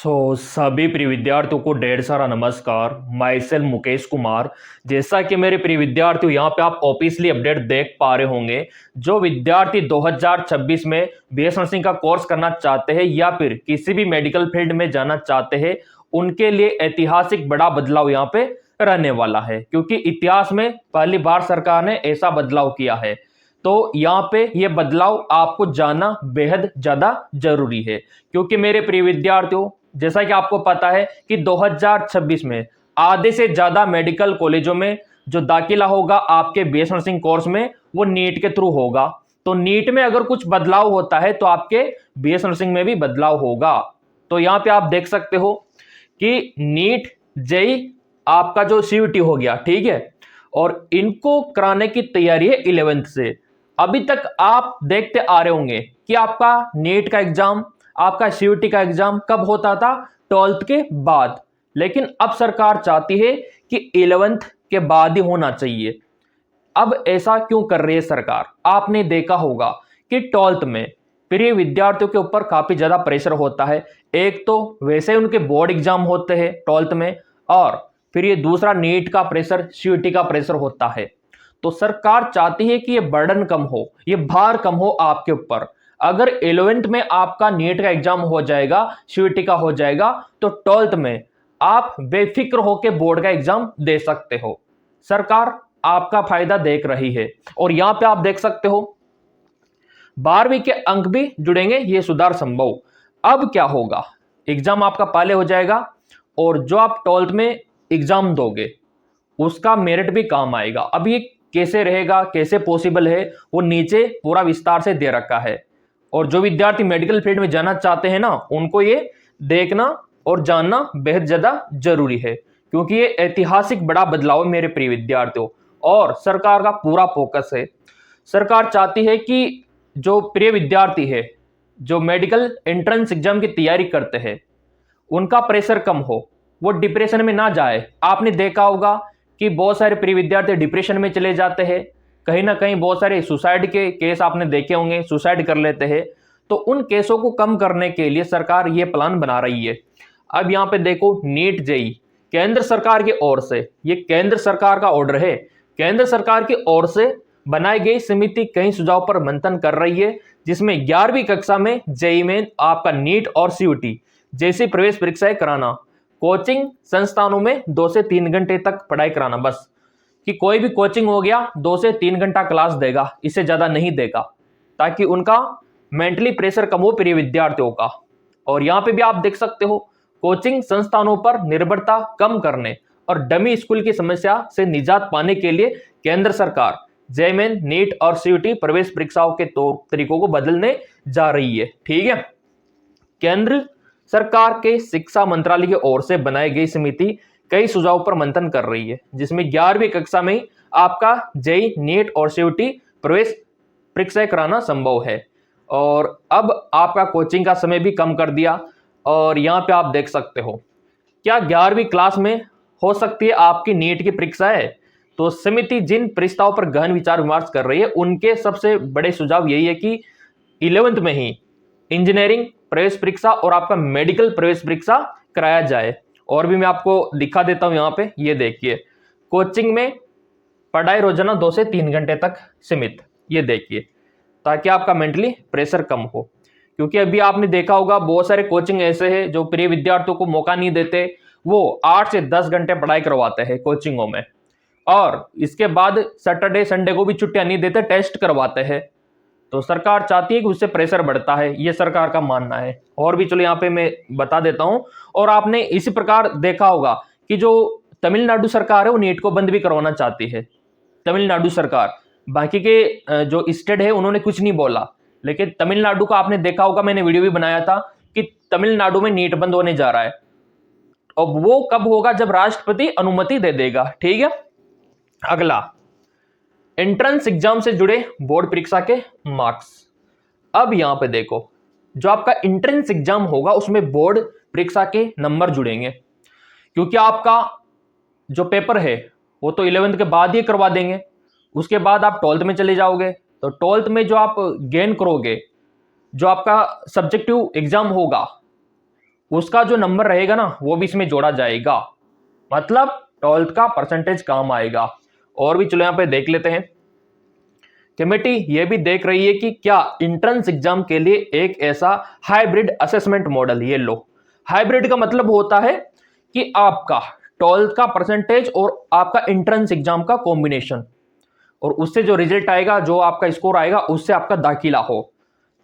सभी प्रिय विद्यार्थियों को ढेर सारा नमस्कार। My self Mukesh Kumar. जैसा कि मेरे प्रिय विद्यार्थियों यहाँ पे आप ऑफिशियली अपडेट देख पा रहे होंगे, जो विद्यार्थी 2026 में बीएस नर्सिंग का कोर्स करना चाहते हैं या फिर किसी भी मेडिकल फील्ड में जाना चाहते हैं, उनके लिए ऐतिहासिक बड़ा बदलाव यहाँ पे रहने वाला है, क्योंकि इतिहास में पहली बार सरकार ने ऐसा बदलाव किया है। तो यहाँ पे ये बदलाव आपको जानना बेहद ज्यादा जरूरी है, क्योंकि मेरे प्रिय विद्यार्थियों, जैसा कि आपको पता है कि 2026 में आधे से ज्यादा मेडिकल कॉलेजों में जो दाखिला होगा आपके बीएस नर्सिंग कोर्स में, वो नीट के थ्रू होगा। तो नीट में अगर कुछ बदलाव होता है तो आपके बीएस नर्सिंग में भी बदलाव होगा। तो यहाँ पे आप देख सकते हो कि नीट जेई आपका जो सीयूटी हो गया, ठीक है, और इनको कराने की तैयारी है 11th से। अभी तक आप देखते आ रहे होंगे कि आपका नीट का एग्जाम, आपका सीयूटी का एग्जाम कब होता था? 12th के बाद। लेकिन अब सरकार चाहती है कि 11th के बाद ही होना चाहिए। अब ऐसा क्यों कर रही है सरकार? आपने देखा होगा कि 12th में प्रिय विद्यार्थियों के ऊपर काफी ज्यादा प्रेशर होता है। एक तो वैसे उनके बोर्ड एग्जाम होते हैं 12th में, और फिर ये दूसरा नीट का प्रेशर, सीयूटी का प्रेशर होता है। तो सरकार चाहती है कि ये बर्डन कम हो, ये भार कम हो आपके ऊपर। अगर 11th में आपका नीट का एग्जाम हो जाएगा, सीयूटी का हो जाएगा, तो 12th में आप बेफिक्र होकर बोर्ड का एग्जाम दे सकते हो। सरकार आपका फायदा देख रही है। और यहां पे आप देख सकते हो 12वीं के अंक भी जुड़ेंगे, ये सुधार संभव। अब क्या होगा? एग्जाम आपका पहले हो जाएगा, और जो आप 12th में एग्जाम दोगे उसका मेरिट भी काम आएगा। अब ये कैसे रहेगा, कैसे पॉसिबल है, वो नीचे पूरा विस्तार से दे रखा है। और जो विद्यार्थी मेडिकल फील्ड में जाना चाहते हैं ना, उनको ये देखना और जानना बेहद ज्यादा जरूरी है, क्योंकि ये ऐतिहासिक बड़ा बदलाव है मेरे प्रिय विद्यार्थियों। और सरकार का पूरा फोकस है। सरकार चाहती है कि जो प्रिय विद्यार्थी है, जो मेडिकल एंट्रेंस एग्जाम की तैयारी करते हैं, उनका प्रेशर कम हो, वो डिप्रेशन में ना जाए। आपने देखा होगा कि बहुत सारे प्रिय विद्यार्थी डिप्रेशन में चले जाते हैं, कहीं ना कहीं बहुत सारे सुसाइड के केस आपने देखे होंगे, सुसाइड कर लेते हैं। तो उन केसों को कम करने के लिए सरकार ये प्लान बना रही है। अब यहाँ पे देखो, नीट जेई केंद्र सरकार की ओर से, ये केंद्र सरकार का ऑर्डर है, केंद्र सरकार की ओर से बनाई गई समिति कई सुझाव पर मंथन कर रही है, जिसमें 11वीं कक्षा में जेई में आपका नीट और सीयूटी जैसी प्रवेश परीक्षाएं कराना, कोचिंग संस्थानों में 2 से 3 घंटे तक पढ़ाई कराना, बस कि कोई भी कोचिंग हो गया 2 से 3 घंटा क्लास देगा, इससे ज्यादा नहीं देगा, ताकि उनका मेंटली प्रेशर कम हो प्रिय विद्यार्थियों का। और यहाँ पे भी आप देख सकते हो, कोचिंग संस्थानों पर निर्भरता कम करने और डमी स्कूल की समस्या से निजात पाने के लिए केंद्र सरकार जेईई मेन, नीट और सीयूटी प्रवेश परीक्षाओं के तौर तरीकों को बदलने जा रही है, ठीक है। केंद्र सरकार के शिक्षा मंत्रालय की ओर से बनाई गई समिति कई सुझाव पर मंथन कर रही है, जिसमें 11वीं कक्षा में आपका जेईई, नीट और सीयूटी प्रवेश परीक्षा कराना संभव है। और अब आपका कोचिंग का समय भी कम कर दिया। और यहाँ पे आप देख सकते हो, क्या 11वीं क्लास में हो सकती है आपकी नीट की परीक्षाएं? तो समिति जिन प्रस्ताव पर गहन विचार विमर्श कर रही है, उनके सबसे बड़े सुझाव यही है कि 11th में ही इंजीनियरिंग प्रवेश परीक्षा और आपका मेडिकल प्रवेश परीक्षा कराया जाए। और भी मैं आपको दिखा देता हूं, यहाँ पे ये देखिए, कोचिंग में पढ़ाई रोजाना 2 से 3 घंटे तक सीमित, ये देखिए, ताकि आपका मेंटली प्रेशर कम हो। क्योंकि अभी आपने देखा होगा बहुत सारे कोचिंग ऐसे हैं जो प्रिय विद्यार्थियों को मौका नहीं देते, वो 8 से 10 घंटे पढ़ाई करवाते हैं कोचिंगों में, और इसके बाद सैटरडे संडे को भी छुट्टियां नहीं देते, टेस्ट करवाते हैं। तो सरकार चाहती है कि उससे प्रेशर बढ़ता है, ये सरकार का मानना है। और भी चलो यहाँ पे मैं बता देता हूं। और आपने इसी प्रकार देखा होगा कि जो तमिलनाडु सरकार है, वो नीट को बंद भी करवाना चाहती है, तमिलनाडु सरकार। बाकी के जो स्टेट है उन्होंने कुछ नहीं बोला, लेकिन तमिलनाडु का आपने देखा होगा, मैंने वीडियो भी बनाया था कि तमिलनाडु में नीट बंद होने जा रहा है। और वो कब होगा? जब राष्ट्रपति अनुमति दे देगा, ठीक है। अगला, एंट्रेंस एग्जाम से जुड़े बोर्ड परीक्षा के मार्क्स। अब यहां पे देखो, जो आपका एंट्रेंस एग्जाम होगा उसमें बोर्ड परीक्षा के नंबर जुड़ेंगे, क्योंकि आपका जो पेपर है वो तो 11th के बाद ही करवा देंगे। उसके बाद आप 12th में चले जाओगे, तो 12th में जो आप गेन करोगे, जो आपका सब्जेक्टिव एग्जाम होगा, उसका जो नंबर रहेगा ना वो भी इसमें जोड़ा जाएगा, मतलब 12th का परसेंटेज काम आएगा। और भी चलो यहाँ पे देख लेते हैं। कमेटी ये भी देख रही है कि क्या इंट्रेंस एग्जाम के लिए एक ऐसा हाइब्रिड असेसमेंट मॉडल, ये लो, हाइब्रिड का मतलब होता है कि आपका 12th का परसेंटेज और आपका इंट्रेंस एग्जाम का कॉम्बिनेशन, और उससे जो रिजल्ट आएगा, जो आपका स्कोर आएगा, उससे आपका दाखिला हो।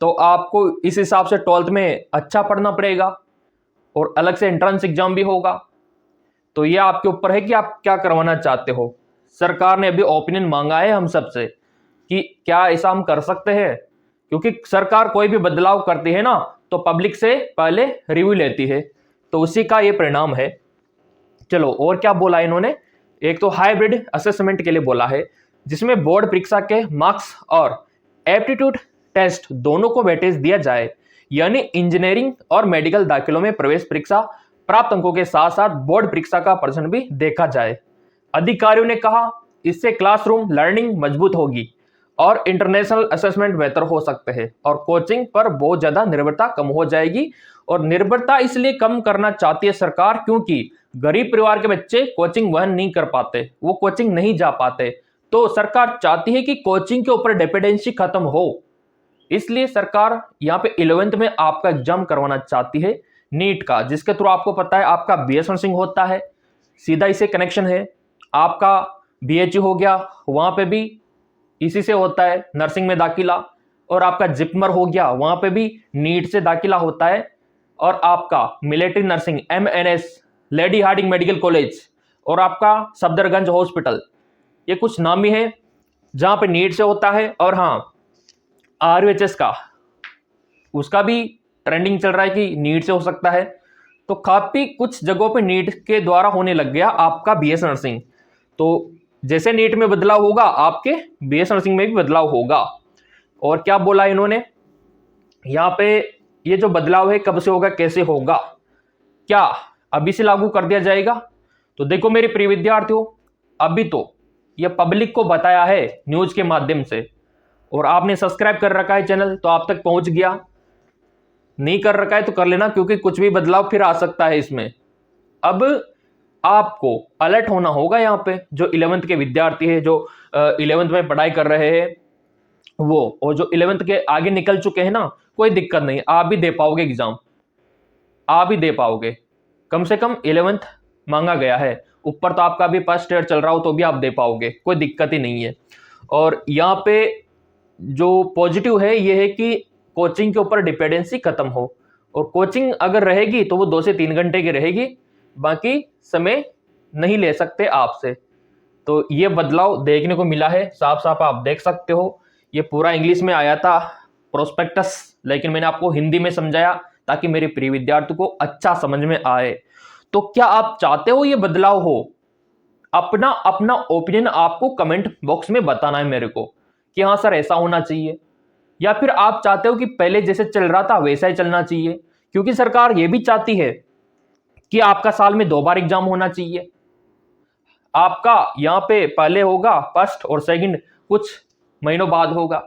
तो आपको इस हिसाब से 12th में अच्छा पढ़ना पड़ेगा और अलग से एंट्रेंस एग्जाम भी होगा। तो ये आपके ऊपर है कि आप क्या करवाना चाहते हो। सरकार ने अभी ओपिनियन मांगा है हम सबसे कि क्या ऐसा हम कर सकते हैं, क्योंकि सरकार कोई भी बदलाव करती है ना तो पब्लिक से पहले रिव्यू लेती है, तो उसी का ये परिणाम है। चलो और क्या बोला इन्होंने, एक तो हाइब्रिड असेसमेंट के लिए बोला है जिसमें बोर्ड परीक्षा के मार्क्स और एप्टीट्यूड टेस्ट दोनों को वेटेज दिया जाए, यानी इंजीनियरिंग और मेडिकल दाखिलों में प्रवेश परीक्षा प्राप्त अंकों के साथ साथ बोर्ड परीक्षा का परसेंट भी देखा जाए। अधिकारियों ने कहा इससे क्लासरूम लर्निंग मजबूत होगी और इंटरनेशनल असेसमेंट बेहतर हो सकते हैं और कोचिंग पर बहुत ज्यादा निर्भरता कम हो जाएगी। और निर्भरता इसलिए कम करना चाहती है सरकार क्योंकि गरीब परिवार के बच्चे कोचिंग वहन नहीं कर पाते, वो कोचिंग नहीं जा पाते। तो सरकार चाहती है कि कोचिंग के ऊपर डिपेंडेंसी खत्म हो, इसलिए सरकार यहाँ पे 11th में आपका एग्जाम करवाना चाहती है नीट का, जिसके थ्रू आपको पता है आपका बीएस नर्सिंग होता है, सीधा इसे कनेक्शन है। आपका बीएचयू हो गया, वहां पे भी इसी से होता है नर्सिंग में दाखिला, और आपका जिपमर हो गया, वहां पे भी नीट से दाखिला होता है। और आपका military nursing MNS, lady Hardinge medical college, और आपका सफदरगंज हॉस्पिटल, ये कुछ नामी है जहां पे नीट से होता है। और हाँ, आरयूएचएस का, उसका भी ट्रेंडिंग चल रहा है कि नीट से हो सकता है। तो काफी कुछ जगहों पे नीट के द्वारा होने लग गया आपका बीएस नर्सिंग। तो जैसे नीट में बदलाव होगा आपके बीएस नर्सिंग में भी बदलाव होगा। और क्या बोला इन्होंने यहाँ पे, ये जो बदलाव है कब से होगा, कैसे होगा, क्या अभी से लागू कर दिया जाएगा? तो देखो मेरे प्रिय विद्यार्थियों, अभी तो ये पब्लिक को बताया है न्यूज के माध्यम से, और आपने सब्सक्राइब कर रखा है चैनल तो आप तक पहुंच गया, नहीं कर रखा है तो कर लेना, क्योंकि कुछ भी बदलाव फिर आ सकता है इसमें। अब आपको अलर्ट होना होगा यहाँ पे, जो 11th के विद्यार्थी है, जो 11th में पढ़ाई कर रहे हैं वो, और जो 11th के आगे निकल चुके हैं ना, कोई दिक्कत नहीं, आप भी दे पाओगे एग्जाम, आप भी दे पाओगे। कम से कम 11th मांगा गया है, ऊपर तो आपका भी फर्स्ट ईयर चल रहा हो तो भी आप दे पाओगे, कोई दिक्कत ही नहीं है। और यहाँ पे जो पॉजिटिव है ये है कि कोचिंग के ऊपर डिपेंडेंसी खत्म हो, और कोचिंग अगर रहेगी तो वो 2 से 3 घंटे की रहेगी, बाकी समय नहीं ले सकते आपसे। तो ये बदलाव देखने को मिला है, साफ साफ आप देख सकते हो। ये पूरा इंग्लिश में आया था प्रोस्पेक्टस, लेकिन मैंने आपको हिंदी में समझाया ताकि मेरे प्रिय विद्यार्थी को अच्छा समझ में आए। तो क्या आप चाहते हो ये बदलाव हो? अपना अपना ओपिनियन आपको कमेंट बॉक्स में बताना है मेरे को कि हाँ सर ऐसा होना चाहिए, या फिर आप चाहते हो कि पहले जैसे चल रहा था वैसा ही चलना चाहिए, क्योंकि सरकार ये भी चाहती है कि आपका साल में 2 बार एग्जाम होना चाहिए। आपका यहाँ पे पहले होगा फर्स्ट और सेकंड कुछ महीनों बाद होगा,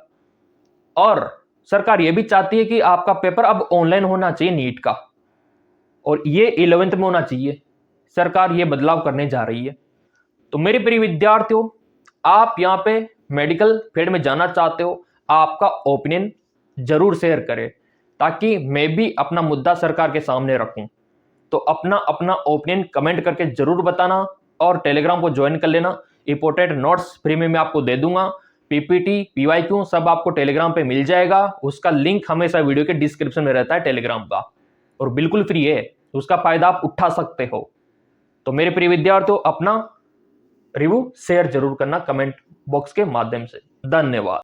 और सरकार ये भी चाहती है कि आपका पेपर अब ऑनलाइन होना चाहिए नीट का, और ये 11th में होना चाहिए। सरकार ये बदलाव करने जा रही है। तो मेरे प्रिय विद्यार्थियों, आप यहाँ पे मेडिकल फील्ड में जाना चाहते हो, आपका ओपिनियन जरूर शेयर करें ताकि मैं भी अपना मुद्दा सरकार के सामने रखूं। तो अपना अपना ओपिनियन कमेंट करके जरूर बताना, और टेलीग्राम को ज्वाइन कर लेना। इंपोर्टेंट नोट्स फ्री में मैं आपको दे दूंगा, पीपीटी पीवाईक्यू सब आपको टेलीग्राम पे मिल जाएगा। उसका लिंक हमेशा वीडियो के डिस्क्रिप्शन में रहता है टेलीग्राम का, और बिल्कुल फ्री है, उसका फायदा आप उठा सकते हो। तो मेरे प्रिय विद्यार्थियों, अपना रिव्यू शेयर जरूर करना कमेंट बॉक्स के माध्यम से। धन्यवाद।